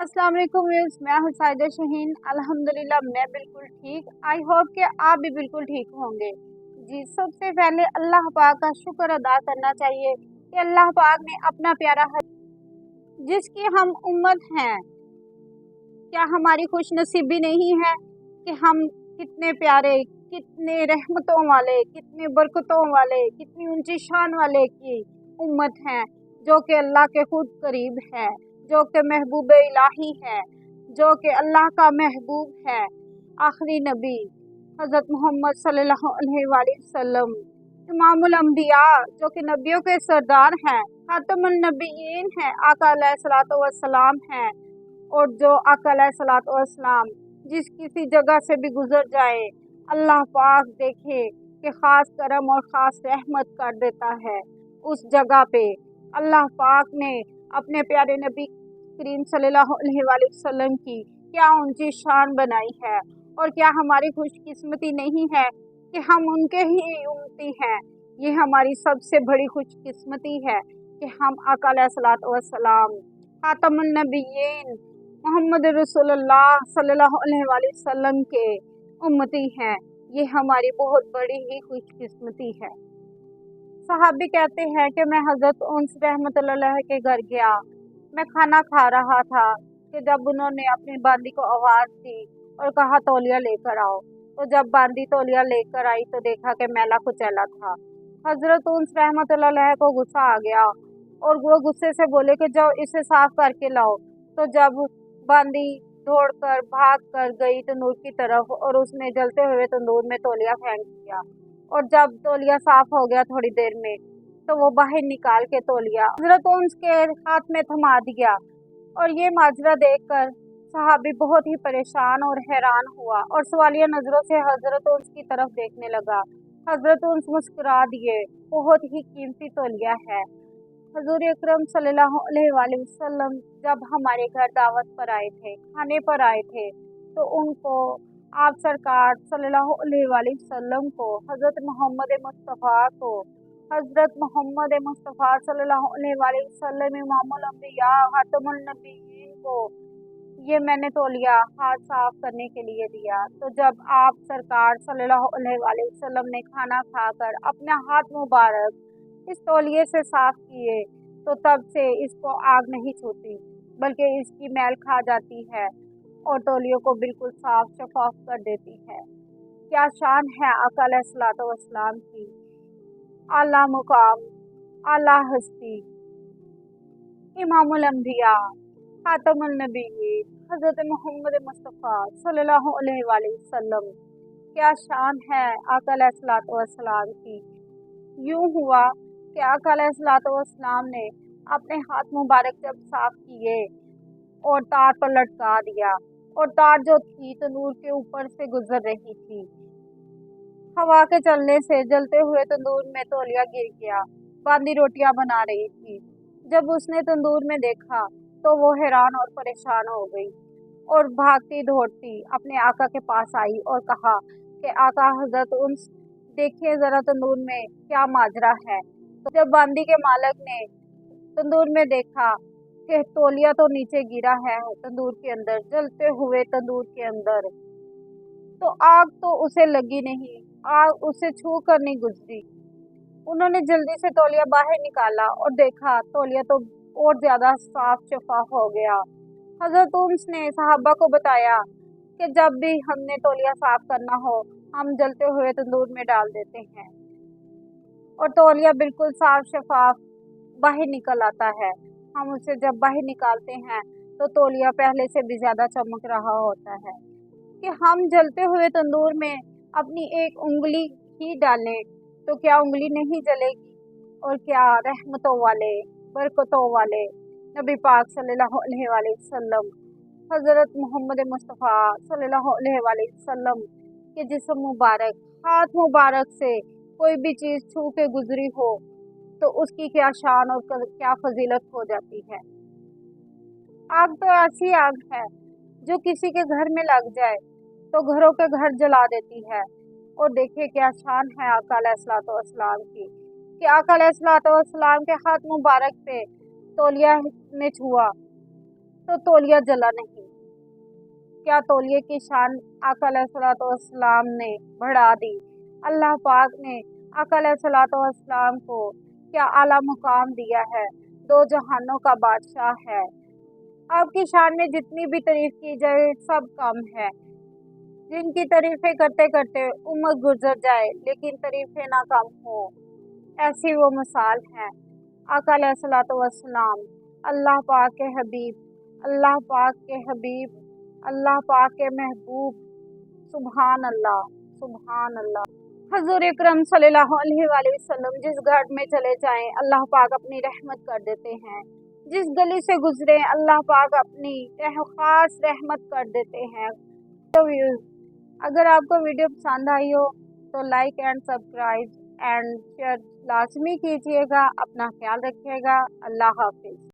अस्सलाम वालेकुम व्यूअर्स, मैं हूं साइदा शहीन। अल्हम्दुलिल्लाह मैं बिल्कुल ठीक। आई होप कि आप भी बिल्कुल ठीक होंगे। जी, सबसे पहले अल्लाह पाक का शुक्र अदा करना चाहिए कि अल्लाह पाक ने अपना प्यारा जिसकी हम उम्मत हैं, क्या हमारी खुश नसीबी नहीं है कि हम कितने प्यारे, कितने रहमतों वाले, कितने बरकतों वाले, कितनी ऊंची शान वाले की उम्मत हैं, जो कि अल्लाह के खुद करीब है, जो कि महबूब इलाही है, जो कि अल्लाह का महबूब है, आखिरी नबी हज़रत मोहम्मद सल्लल्लाहु अलैहि वसल्लम, इमामुल अंबिया, जो कि नबियों के सरदार हैं, खातमुन नबीयीन हैं, आका अलैहिस्सलातु वस्सलाम हैं। और जो आका अलैहिस्सलातु वस्सलाम जिस किसी जगह से भी गुजर जाए, अल्लाह पाक देखे कि खास करम और खास रहमत कर देता है उस जगह पे। अल्लाह पाक ने अपने प्यारे नबी करीम सल्लल्लाहु अलैहि वसल्लम की क्या ऊंची शान बनाई है, और क्या हमारी खुशकिस्मती नहीं है कि हम उनके ही उम्मती हैं। ये हमारी सबसे बड़ी खुशकिस्मती है कि हम आका अलैहिस्सलातु वस्सलाम खातमुन नबिय्यीन मोहम्मद रसूलुल्लाह सल्लल्लाहु अलैहि वसल्लम के उम्मती हैं। ये हमारी बहुत बड़ी ही खुशकिस्मती है। सहाबी कहते हैं कि मैं हज़रत उन्स रहमतुल्लाह अलैह के घर गया। मैं खाना खा रहा था कि जब उन्होंने अपनी बांदी को आवाज़ दी और कहा तौलिया लेकर आओ। तो जब बांदी तौलिया लेकर आई तो देखा कि मैला कुचैला था। हज़रत उन्स रहमतुल्लाह अलैह को गुस्सा आ गया और वो गुस्से से बोले कि जाओ इसे साफ करके लाओ। तो जब बांदी दौड़कर भाग कर गई तंदूर की तरफ और उसने जलते हुए तंदूर में तौलिया फेंक दिया, और जब तौलिया साफ हो गया थोड़ी देर में, तो वो बाहर निकाल के तौलिया हजरत उन्स के हाथ में थमा दिया। और ये माजरा देखकर सहाबी बहुत ही परेशान और हैरान हुआ और सवालिया नजरों से हजरत उन्स की तरफ देखने लगा। हजरत उन्स मुस्कुरा दिए, बहुत ही कीमती तौलिया है। हजूर अकरम सल्लल्लाहु अलैहि वसल्लम जब हमारे घर दावत पर आए थे, खाने पर आए थे, तो उनको आप सरकार सल्लल्लाहु अलैहि वसल्लम को, हज़रत मोहम्मद मुस्तफ़ा को, हज़रत मोहम्मद मुस्तफ़ा सल्लल्लाहु अलैहि वसल्लम इमामुल अंबिया खातमुन नबीयीन को ये मैंने तौलिया हाथ साफ करने के लिए दिया। तो जब आप सरकार सल्लल्लाहु अलैहि वसल्लम ने खाना खाकर अपना हाथ मुबारक इस तौलिए से साफ किए, तो तब से इसको आग नहीं छूती, बल्कि इसकी मैल खा जाती है और तौलियों को बिल्कुल साफ शफाफ कर देती है। क्या शान है आका अलैहिस्सलातु वस्सलाम की, आला मुकाम, आला हस्ती, इमामुल अंबिया, खातमुन नबीय्यीन, हज़रत मोहम्मद मुस्तफ़ा सल्लल्लाहु अलैहि वसल्लम। क्या शान है आका अलैहिस्सलातु वस्सलाम की। यूं हुआ कि आका अलैहिस्सलातु वस्सलाम ने अपने हाथ मुबारक जब साफ किए और तार पर लटका दिया, और तार जो थी तंदूर के ऊपर से गुजर रही थी, हवा के चलने से जलते हुए तंदूर में तौलिया गिर गया। बांदी रोटियां बना रही थी। जब उसने तंदूर में देखा तो वो हैरान और परेशान हो गई और भागती दौड़ती अपने आका के पास आई और कहा कि आका हजरत उन्स, देखिए जरा तंदूर में क्या माजरा है। तो जब बांदी के मालिक ने तंदूर में देखा कि तौलिया तो नीचे गिरा है तंदूर के अंदर, जलते हुए तंदूर के अंदर, तो आग तो उसे लगी नहीं, आग उसे छू कर नहीं गुजरी। उन्होंने जल्दी से तौलिया बाहर निकाला और देखा तौलिया तो और ज्यादा साफ शफाफ हो गया। हजरत उन्स ने सहाबा को बताया कि जब भी हमने तौलिया साफ करना हो, हम जलते हुए तंदूर में डाल देते हैं और तौलिया बिल्कुल साफ शफाफ बाहर निकल आता है। हम उसे जब बाहर निकालते हैं तो तौलिया पहले से भी ज्यादा चमक रहा होता है। कि हम जलते हुए तंदूर में अपनी एक उंगली ही डालें तो क्या उंगली नहीं जलेगी, और क्या रहमतों वाले, बरकतों वाले नबी पाक सल्लल्लाहु अलैहि वसल्लम, हज़रत मोहम्मद मुस्तफ़ा सल्लल्लाहु अलैहि वसल्लम के जिस्म मुबारक, हाथ मुबारक से कोई भी चीज़ छू के गुजरी हो तो उसकी क्या शान और क्या फजीलत हो जाती है। आग तो ऐसी आग है जो किसी के घर में लग जाए तो घरों के घर जला देती है। और देखिए क्या शान है आका अलैहिस्सलातु वस्सलाम की कि आका अलैहिस्सलातु वस्सलाम के हाथ मुबारक से तौलिया ने छुआ तो तौलिया जला नहीं। क्या तौलिए की शान आका अलैहिस्सलाम ने बढ़ा दी। अल्लाह पाक ने आका अलैहिस्सलाम को क्या आला मुकाम दिया है, दो जहानों का बादशाह है। आपकी शान में जितनी भी तारीफ की जाए सब कम है। जिनकी तारीफें करते करते उम्र गुजर जाए लेकिन तारीफें ना कम हो, ऐसी वो मिसाल है। आका अलैहिस्सलाम अल्लाह पाक के हबीब, अल्लाह पाक के हबीब, अल्लाह पाक के महबूब। सुभान अल्लाह, सुभान अल्लाह। हजूर अकरम सल्लल्लाहु अलैहि वसल्लम जिस घर में चले जाएं अल्लाह पाक अपनी रहमत कर देते हैं। जिस गली से गुजरे अल्लाह पाक अपनी खास रहमत कर देते हैं। तो अगर आपको वीडियो पसंद आई हो तो like and subscribe and share लाजमी कीजिएगा। अपना ख्याल रखिएगा। अल्लाह हाफिज।